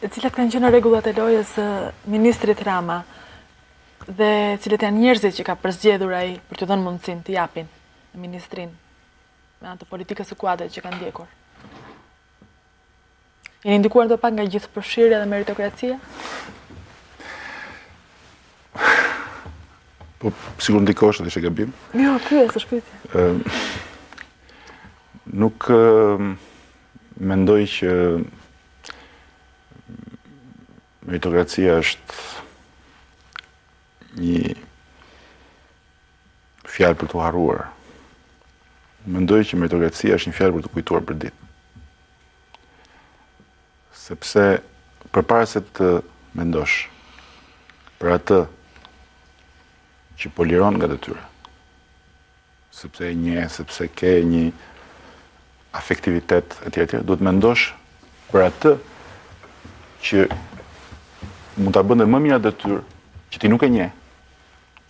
cilat kanë qenë rregullat e lojës së ministrit Rama dhe cilët janë njerëzit që ka përzgjedhur ai për t'u dhënë mundësinë të japin në ministrin me anë të politikës së kuadrit që kanë ndjekur. Jeni ndikuar do pak nga gjithë përfshirja dhe meritokracia? Po, sigur ndikosh dhe ishe gabim? Jo, pyes, është pyetje. Nuk mendoj që meritokracia është një fjalë për të harruar. Mendoj që meritokracia është një fjalë për të kujtuar për ditë. Sepse përpara se të mendosh për atë që po liron nga detyra, sepse e nje, sepse ke një afektivitet e tjetër, do të mendosh për atë që mund ta bënde më mirë detyrë, që ti nuk e nje,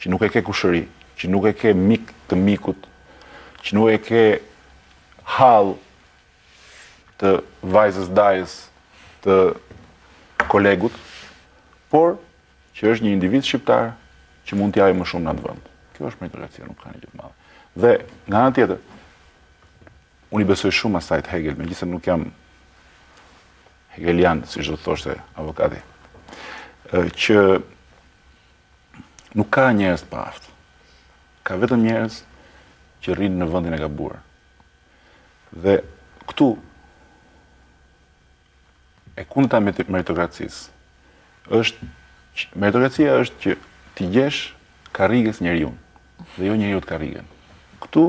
që nuk e ke kushëri, që nuk e ke mik të mikut, që nuk e ke hall të vajzës dajës të kolegut, por që është një individ shqiptar që mund t'jajë më shumë në atë vend. Kjo është meritokracia, nuk ka një gjë të madhe. Dhe nga ana tjetër, unë i besoj shumë asajt Hegel, megjithëse nuk jam hegelian, siç do të thoshte avokati, që nuk ka njerëz të paaftë. Ka vetëm njerëz që rrinë në vendin e gabuar. Dhe këtu e kundërta e meritokracisë është meritokracia është që ti gjesh karrigës njeriu dhe jo njeriu të karrigën. Këtu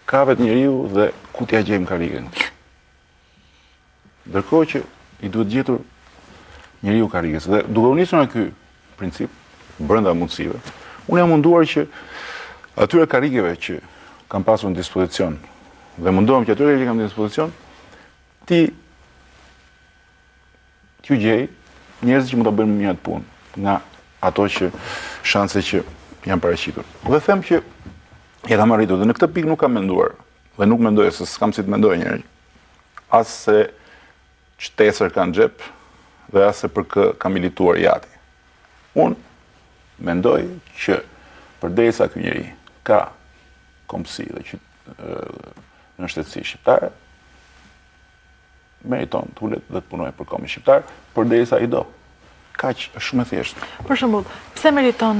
ka vetë njeriu dhe ku t'ja gjejmë karrigën. Ndërkohë që i duhet gjetur njeriu karrigës. Dhe duke u nisur nga ky princip brenda mundësive, unë jam munduar që atyre karrigeve që kam pasur në dispozicion dhe mundohem që atyre që kam në dispozicion t'ju gjej njerëz që mund ta bëjnë më mirë atë punë nga ato që shanse që janë paraqitur. Dhe them që e kam arritur dhe në këtë pikë nuk kam menduar dhe nuk mendoj se s'kam si të mendoj njëri. As se qtesër kanë xhep dhe as se për kë ka milituar jati. Unë mendoj që përderisa ky njeri ka komsi dhe në shtetësi shqiptare, meriton të ulet dhe të punoj për kombin shqiptar, përderisa i do. Kaq është shumë e thjeshtë. Për shembull, pse meriton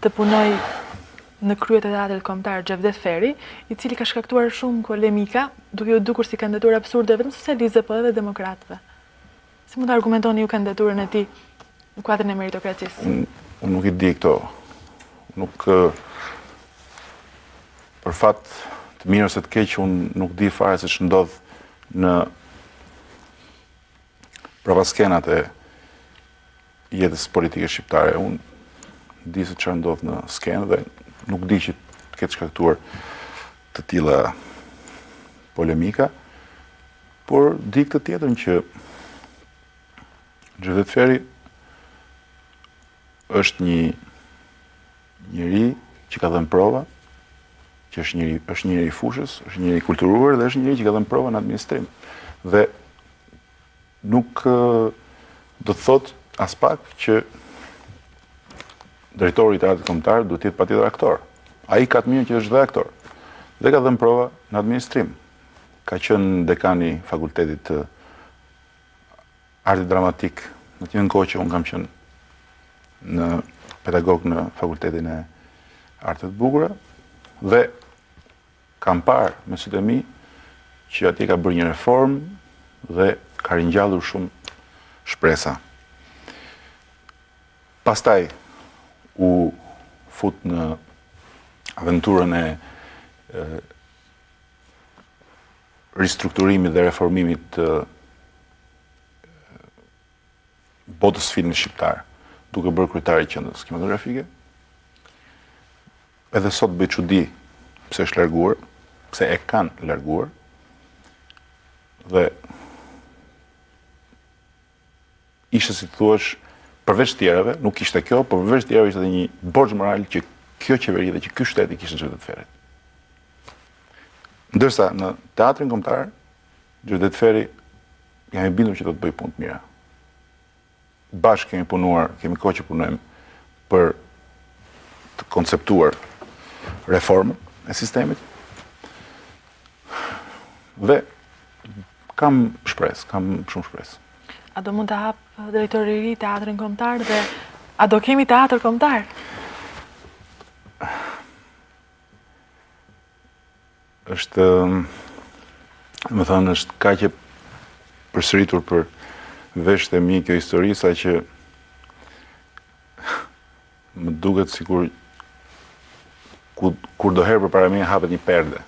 të punoj në kryet e teatrit kombëtar Xhavdet Feri, i cili ka shkaktuar shumë polemika, duke u dukur si kandidaturë absurde vetëm socialistëve, po edhe demokratëve. Si mund të argumentoni ju kandidaturën e tij në kuadrin e meritokracisë? Unë nuk i di këto. Nuk për fat të mirë ose të keq, unë nuk di fare se ç'ndodh në pravaskenat e jetës politike shqiptare. Unë di se çfarë ndodh në skenë dhe nuk di që të ketë shkaktuar të tilla polemika, por di këtë tjetër që Xhavdet Feri është një njeri që ka dhënë prova, që është një njeri fushës, është një njeri kulturuar dhe është një njeri që ka dhënë prova në administrim. Dhe nuk do të thot as pak që drejtori i teatrit kombëtar duhet të jetë patjetër aktor. Ai ka të mirë që është dhe aktor. Dhe ka dhënë prova në administrim. Ka qenë dekani i fakultetit të artit dramatik në të njëjtën kohë që unë kam qenë në pedagog në fakultetin e arteve të bukura dhe kam parë me sytë e mi që atje ka bërë një reformë dhe ka ringjallur shumë shpresa. Pastaj u fut në aventurën e ristrukturimit dhe reformimit të botës filmit shqiptar, duke bërë kryetari i qendrës kinematografike. Edhe sot bëj çudi pse është larguar, pse e kanë larguar. Dhe ishte, si thuaç, përveç tjerave, nuk ishte kjo, por përveç tjerave ishte edhe një borxh moral që kjo qeveri dhe që ky shtet i kishte Xhavdet Ferit. Ndërsa në teatrin kombëtar, Xhavdet Feri jam i bindur që do të bëj punë të mira. Bashkë kemi punuar, kemi kohë që punojmë për të konceptuar reformën e sistemit. Dhe kam shumë shpresë. A do mund të hap drejtori i ri teatrin kombëtar dhe a do kemi teatr kombëtar? Është, më thënë, është kaq e përsëritur për vesht e mi kjo histori, sa që më duket sikur kur do herë përpara mia hapet një perde.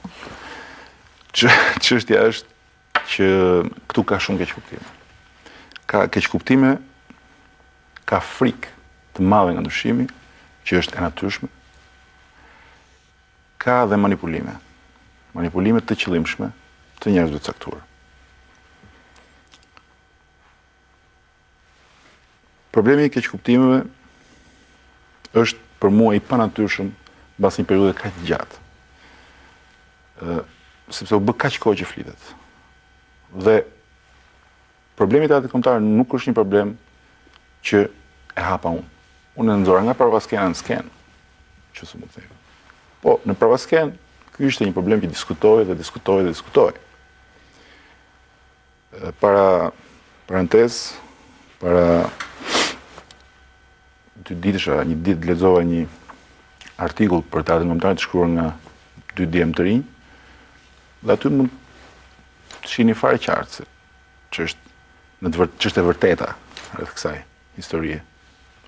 Çështja është që këtu ka shumë keqkuptime. Ka keqkuptime, ka frikë të madhe nga ndryshimi, që është e natyrshme. Ka dhe manipulime. Manipulime të qëllimshme të njerëzve të caktuar. Problemi i keqkuptimeve është për mua i panatyrshëm mbas një periudhe kaq gjatë. Sepse u bë kaq kohë që flitet. Dhe problemi i teatrit kombëtar nuk është një problem që e hapa unë. Unë e nxora nga Parvasken në sken, që s'u mund të them. Po, në Parvasken, ky ishte një problem që diskutoi. Para parantez, para 2 ditësha, një ditë lexova një artikull për teatrin kombëtar të shkruar nga 2 djemë të rinj, dhe aty mund të shihni fare qartë se ç'është e vërteta rreth kësaj historie.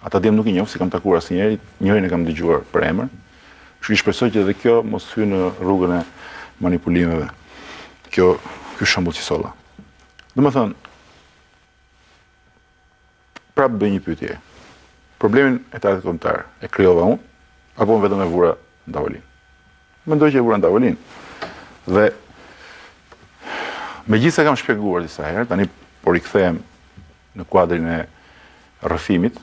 Ata djemë nuk i njoh, si kam takuar asnjëri, njërin e kam dëgjuar për emër. Kështu që shpresoj që edhe kjo mos hyjë në rrugën e manipulimeve. Ky shembull që solla. Domethënë, prapë bëj një pyetje. Problemin e teatrit kombëtar e krijova unë, apo vetëm e vura në tavolinë? Mendoj që e vura në tavolinë. Dhe megjithëse kam shpjeguar disa herë, tani po rikthehem në kuadrin e rrëfimit,